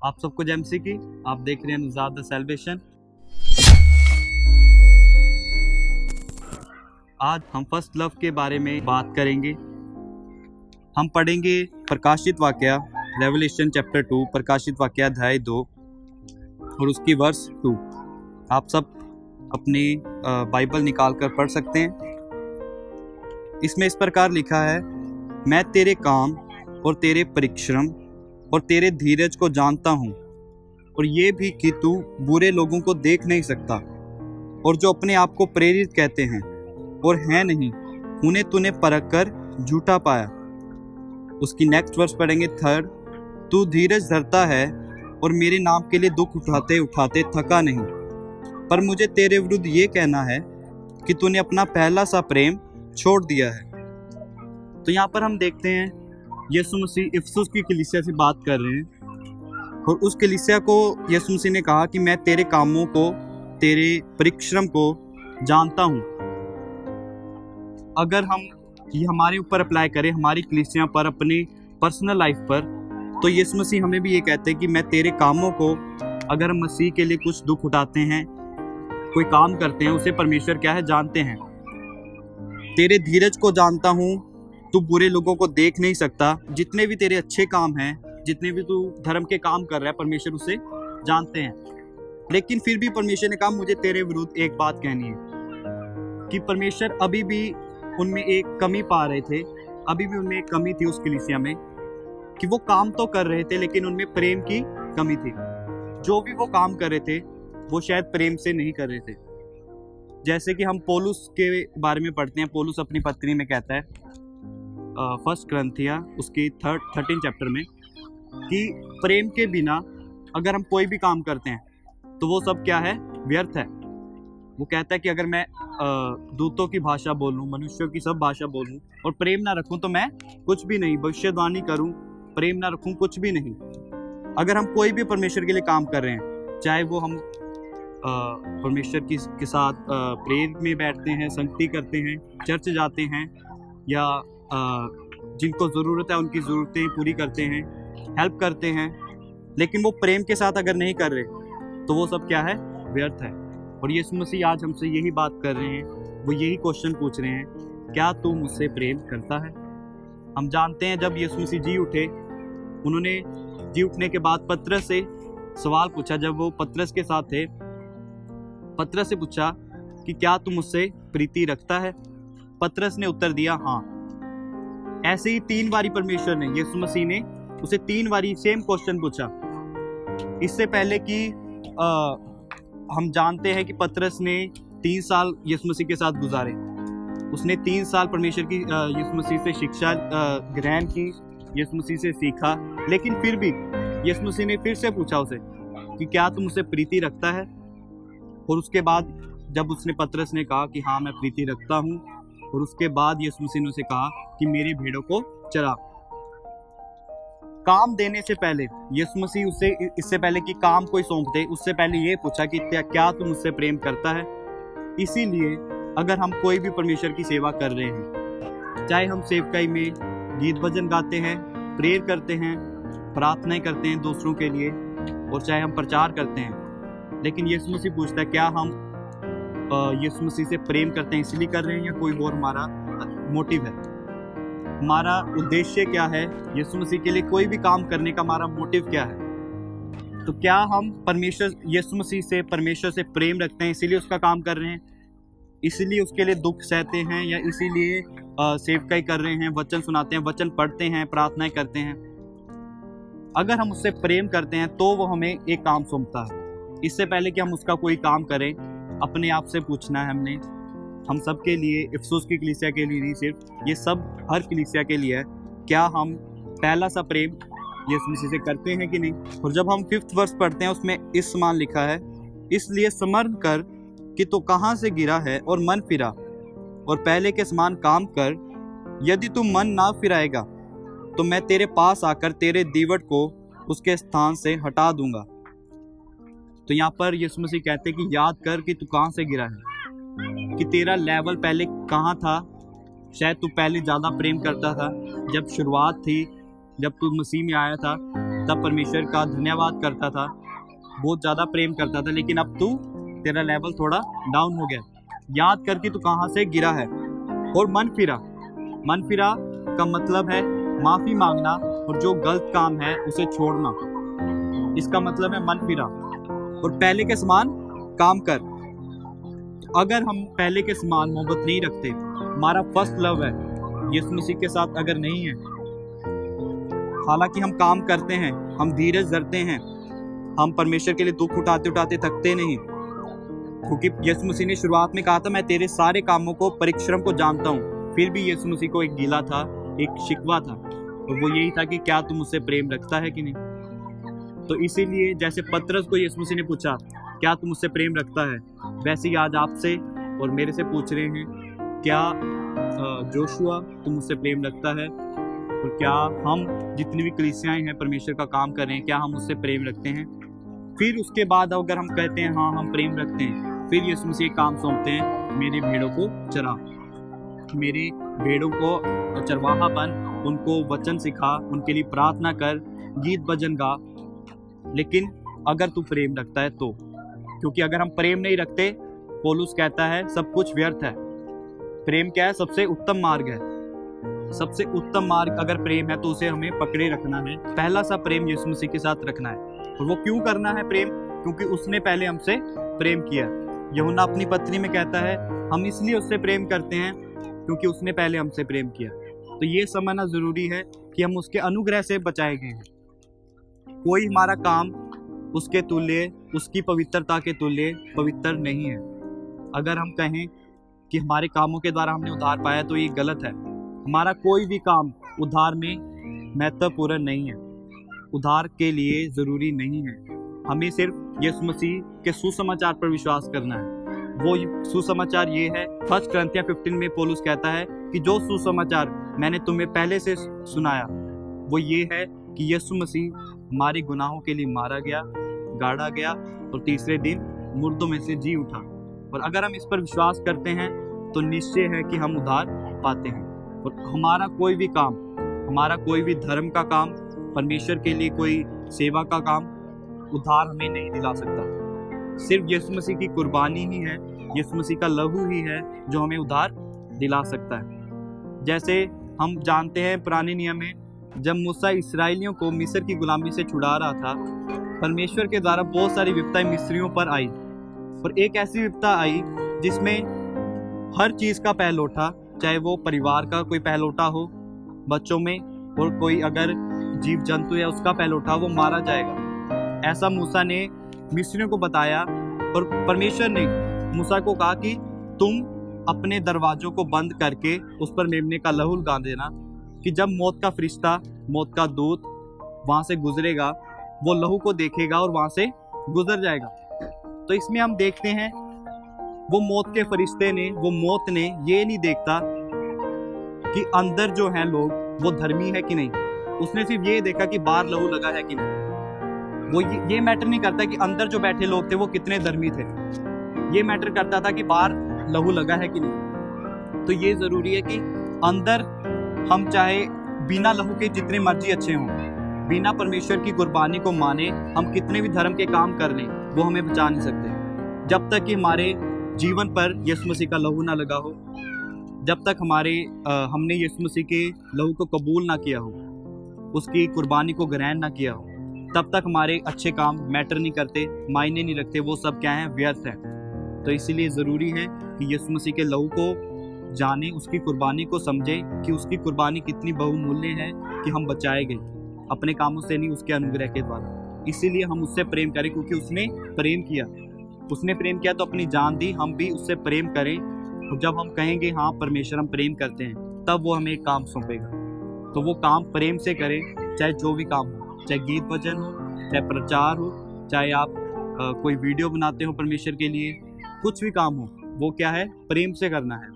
आप सबको जय मसीह की। आप देख रहे हैं नुज़ात द सेलिब्रेशन। आज हम फर्स्ट लव के बारे में बात करेंगे। हम पढ़ेंगे प्रकाशित वाक्या रेवलेशन चैप्टर 2, प्रकाशित वाक्या अध्याय 2 और उसकी वर्स 2। आप सब अपनी बाइबल निकाल कर पढ़ सकते हैं। इसमें इस प्रकार लिखा है, मैं तेरे काम और तेरे परिश्रम और तेरे धीरज को जानता हूँ, और ये भी कि तू बुरे लोगों को देख नहीं सकता, और जो अपने आप को प्रेरित कहते हैं और हैं नहीं, उन्हें तूने परख कर झूठा पाया। उसकी नेक्स्ट वर्स पढ़ेंगे 3। तू धीरज धरता है और मेरे नाम के लिए दुख उठाते उठाते थका नहीं, पर मुझे तेरे विरुद्ध ये कहना है कि तूने अपना पहला सा प्रेम छोड़ दिया है। तो यहाँ पर हम देखते हैं यीशु मसीह इफिसुस की कलीसिया से बात कर रहे हैं, और उस कलीसिया को यीशु मसीह ने कहा कि मैं तेरे कामों को, तेरे परिश्रम को जानता हूँ। अगर हम ये हमारे ऊपर अप्लाई करें, हमारी कलीसिया पर, अपनी पर्सनल लाइफ पर, तो यीशु मसीह हमें भी ये कहते हैं कि मैं तेरे कामों को, अगर हम मसीह के लिए कुछ दुख उठाते हैं, कोई काम करते हैं, उसे परमेश्वर क्या है जानते हैं। तेरे धीरज को जानता हूँ, तू बुरे लोगों को देख नहीं सकता। जितने भी तेरे अच्छे काम हैं, जितने भी तू धर्म के काम कर रहा है, परमेश्वर उसे जानते हैं। लेकिन फिर भी परमेश्वर ने कहा मुझे तेरे विरुद्ध एक बात कहनी है, कि परमेश्वर अभी भी उनमें एक कमी पा रहे थे। अभी भी उनमें एक कमी थी उस कलीसिया में, कि वो काम तो कर रहे थे लेकिन उनमें प्रेम की कमी थी। जो भी वो काम कर रहे थे वो शायद प्रेम से नहीं कर रहे थे। जैसे कि हम पौलुस के बारे में पढ़ते हैं। पौलुस अपनी पत्री में कहता है, फर्स्ट ग्रंथिया उसकी 13 चैप्टर में, कि प्रेम के बिना अगर हम कोई भी काम करते हैं तो वो सब क्या है, व्यर्थ है। वो कहता है कि अगर मैं दूतों की भाषा बोलूं, मनुष्यों की सब भाषा बोलूं, और प्रेम ना रखूं तो मैं कुछ भी नहीं। भविष्यवाणी करूं, प्रेम ना रखूं, कुछ भी नहीं। अगर हम कोई भी परमेश्वर के लिए काम कर रहे हैं, चाहे वो हम परमेश्वर के साथ प्रेयर में बैठते हैं, संगति करते हैं, चर्च जाते हैं, या जिनको ज़रूरत है उनकी ज़रूरतें पूरी करते हैं, हेल्प करते हैं, लेकिन वो प्रेम के साथ अगर नहीं कर रहे तो वो सब क्या है, व्यर्थ है। और यीशु मसीह आज हमसे यही बात कर रहे हैं। वो यही क्वेश्चन पूछ रहे हैं, क्या तू मुझसे प्रेम करता है? हम जानते हैं जब यीशु मसीह जी उठे, उन्होंने जी उठने के बाद पतरस से सवाल पूछा। जब वो पतरस के साथ थे, पतरस से पूछा कि क्या तू मुझसे प्रीति रखता है? पतरस ने उत्तर दिया, हाँ। ऐसे ही 3 बारी परमेश्वर ने, यीशु मसीह ने उसे 3 बारी सेम क्वेश्चन पूछा। इससे पहले कि हम जानते हैं कि पतरस ने 3 साल यीशु मसीह के साथ गुजारे। उसने 3 साल परमेश्वर की यीशु मसीह से शिक्षा ग्रहण की, यीशु मसीह से सीखा, लेकिन फिर भी यीशु मसीह ने फिर से पूछा उसे कि क्या तुम मुझसे प्रीति रखता है? और उसके बाद जब उसने, पतरस ने कहा कि हाँ मैं प्रीति रखता हूँ, और उसके बाद यीशु मसीह ने उसे कहा कि मेरी भेड़ों को चरा। काम देने से पहले यीशु मसीह उसे, इससे पहले कि काम कोई सौंप दे, उससे पहले ये पूछा कि क्या तुम मुझसे प्रेम करता है? इसीलिए अगर हम कोई भी परमेश्वर की सेवा कर रहे हैं, चाहे हम सेवकाई में गीत भजन गाते हैं, प्रेयर करते हैं, प्रार्थनाएं करते हैं दूसरों के लिए, और चाहे हम प्रचार करते हैं, लेकिन यीशु मसीह पूछता है क्या हम यीशु मसीह से प्रेम करते हैं इसलिए कर रहे हैं, या कोई और हमारा मोटिव है, हमारा उद्देश्य क्या है? यीशु मसीह के लिए कोई भी काम करने का हमारा मोटिव क्या है? तो क्या हम यीशु मसीह से, परमेश्वर से प्रेम रखते हैं, इसीलिए उसका काम कर रहे हैं, इसीलिए उसके लिए दुख सहते हैं, या इसीलिए सेवकाई कर रहे हैं, वचन सुनाते हैं, वचन पढ़ते हैं, प्रार्थनाएं करते हैं? अगर हम उससे प्रेम करते हैं तो वो हमें एक काम सौंपता है। इससे पहले कि हम उसका कोई काम करें, अपने आप से पूछना है हमने, हम सब के लिए, इफिसुस की कलीसिया के लिए नहीं सिर्फ, ये सब हर कलीसिया के लिए है, क्या हम पहला सा प्रेम यीशु मसीह से करते हैं कि नहीं? और जब हम 5th वर्स पढ़ते हैं, उसमें इस समान लिखा है, इसलिए स्मरण कर कि तू कहाँ से गिरा है और मन फिरा, और पहले के समान काम कर। यदि तू मन ना फिराएगा तो मैं तेरे पास आकर तेरे दीवट को उसके स्थान से हटा दूंगा। तो यहाँ पर यीशु मसीह कहते हैं कि याद कर कि तू कहाँ से गिरा है, कि तेरा लेवल पहले कहाँ था। शायद तू पहले ज़्यादा प्रेम करता था, जब शुरुआत थी, जब तू मसीह में आया था, तब परमेश्वर का धन्यवाद करता था, बहुत ज़्यादा प्रेम करता था, लेकिन अब तेरा लेवल थोड़ा डाउन हो गया। याद करके तू कहाँ से गिरा है और मन फिरा। मन फिरा का मतलब है माफ़ी मांगना और जो गलत काम है उसे छोड़ना। इसका मतलब है मन फिरा और पहले के समान काम कर। अगर हम पहले के समान मोहब्बत नहीं रखते, हमारा फर्स्ट लव है यीशु मसीह के साथ अगर नहीं है, हालांकि हम काम करते हैं, हम धीरज धरते हैं, हम परमेश्वर के लिए दुख उठाते उठाते थकते नहीं, क्योंकि यीशु मसीह ने शुरुआत में कहा था, मैं तेरे सारे कामों को, परिश्रम को जानता हूँ। फिर भी यीशु मसीह को एक गिला था, एक शिकवा था, और वो यही था कि क्या तुम मुझसे प्रेम रखता है कि नहीं। तो इसीलिए जैसे पतरस को यीशु मसीह ने पूछा क्या तुम मुझसे प्रेम रखता है, वैसे ही आज आपसे और मेरे से पूछ रहे हैं, क्या जोशुआ तुम मुझसे प्रेम रखता है, और क्या हम जितनी भी कलीसियाएं हैं परमेश्वर का काम कर रहे हैं, क्या हम उससे प्रेम रखते हैं। फिर उसके बाद अगर हम कहते हैं हाँ हम प्रेम रखते हैं, फिर यीशु मसीह काम सौंपते हैं, मेरी भेड़ों को चरा, मेरी भेड़ों को चरवाहा बन, उनको वचन सिखा, उनके लिए प्रार्थना कर, गीत भजन गा। लेकिन अगर तू प्रेम रखता है तो, क्योंकि अगर हम प्रेम नहीं रखते, पौलुस कहता है सब कुछ व्यर्थ है। प्रेम क्या है? सबसे उत्तम मार्ग है। सबसे उत्तम मार्ग अगर प्रेम है तो उसे हमें पकड़े रखना है। पहला सा प्रेम यीशु मसीह के साथ रखना है। और वो क्यों करना है प्रेम? क्योंकि उसने पहले हमसे प्रेम किया। यूहन्ना अपनी पत्री में कहता है हम इसलिए उससे प्रेम करते हैं क्योंकि उसने पहले हमसे प्रेम किया। तो ये समझना जरूरी है कि हम उसके अनुग्रह से बचाए गए हैं। कोई हमारा काम उसके तुल्य, उसकी पवित्रता के तुल्य पवित्र नहीं है। अगर हम कहें कि हमारे कामों के द्वारा हमने उद्धार पाया तो ये गलत है। हमारा कोई भी काम उद्धार में महत्वपूर्ण नहीं है, उद्धार के लिए ज़रूरी नहीं है। हमें सिर्फ यीशु मसीह के सुसमाचार पर विश्वास करना है। वो सुसमाचार ये है, 1 Corinthians 15 में पौलुस कहता है कि जो सुसमाचार मैंने तुम्हें पहले से सुनाया वो ये है कि यीशु मसीह हमारे गुनाहों के लिए मारा गया, गाड़ा गया और तीसरे दिन मुर्दों में से जी उठा। और अगर हम इस पर विश्वास करते हैं तो निश्चय है कि हम उद्धार पाते हैं। और हमारा कोई भी काम, हमारा कोई भी धर्म का काम, परमेश्वर के लिए कोई सेवा का काम उद्धार हमें नहीं दिला सकता। सिर्फ यीशु मसीह की कुर्बानी ही है, यीशु मसीह का लहू ही है जो हमें उद्धार दिला सकता है। जैसे हम जानते हैं पुराने नियम में जब मूसा इस्राएलियों को मिस्र की गुलामी से छुड़ा रहा था, परमेश्वर के द्वारा बहुत सारी विपदाएं मिस्रियों पर आई। और एक ऐसी विपदा आई जिसमें हर चीज़ का पहलौठा, चाहे वो परिवार का कोई पहलौठा हो बच्चों में, और कोई अगर जीव जंतु है उसका पहलौठा, वो मारा जाएगा। ऐसा मूसा ने मिस्रियों को बताया और परमेश्वर ने मूसा को कहा कि तुम अपने दरवाजों को बंद करके उस पर मेमने का लहू लगा देना, कि जब मौत का फरिश्ता, मौत का दूत वहाँ से गुजरेगा वो लहू को देखेगा और वहाँ से गुजर जाएगा। तो इसमें हम देखते हैं वो मौत के फरिश्ते ने, वो मौत ने ये नहीं देखता कि अंदर जो है लोग वो धर्मी है कि नहीं, उसने सिर्फ ये देखा कि बाहर लहू लगा है कि नहीं। वो ये मैटर नहीं करता कि अंदर जो बैठे लोग थे वो कितने धर्मी थे, ये मैटर करता था कि बाहर लहू लगा है कि नहीं। तो ये जरूरी है कि अंदर हम चाहे बिना लहू के जितने मर्जी अच्छे हों, बिना परमेश्वर की कुर्बानी को माने हम कितने भी धर्म के काम कर लें, वो हमें बचा नहीं सकते। जब तक कि हमारे जीवन पर यीशु मसीह का लहू ना लगा हो, जब तक हमने यीशु मसीह के लहू को कबूल ना किया हो, उसकी कुर्बानी को ग्रहण ना किया हो, तब तक हमारे अच्छे काम मैटर नहीं करते, मायने नहीं रखते, वो सब क्या है? व्यर्थ है। तो इसीलिए ज़रूरी है कि यीशु मसीह के लहू को जाने, उसकी कुर्बानी को समझे कि उसकी कुर्बानी कितनी बहुमूल्य है कि हम बचाए गए अपने कामों से नहीं, उसके अनुग्रह के द्वारा। इसीलिए हम उससे प्रेम करें, क्योंकि उसने प्रेम किया। उसने प्रेम किया तो अपनी जान दी, हम भी उससे प्रेम करें। और जब हम कहेंगे हाँ परमेश्वर हम प्रेम करते हैं, तब वो हमें एक काम सौंपेगा। तो वो काम प्रेम से करें, चाहे जो भी काम हो, चाहे गीत भजन हो, चाहे प्रचार हो, चाहे आप कोई वीडियो बनाते हो परमेश्वर के लिए, कुछ भी काम हो, वो क्या है? प्रेम से करना है।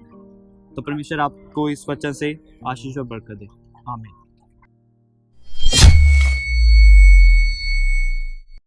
तो परमेश्वर आपको इस वचन से आशीष और बरकत दे। आमीन।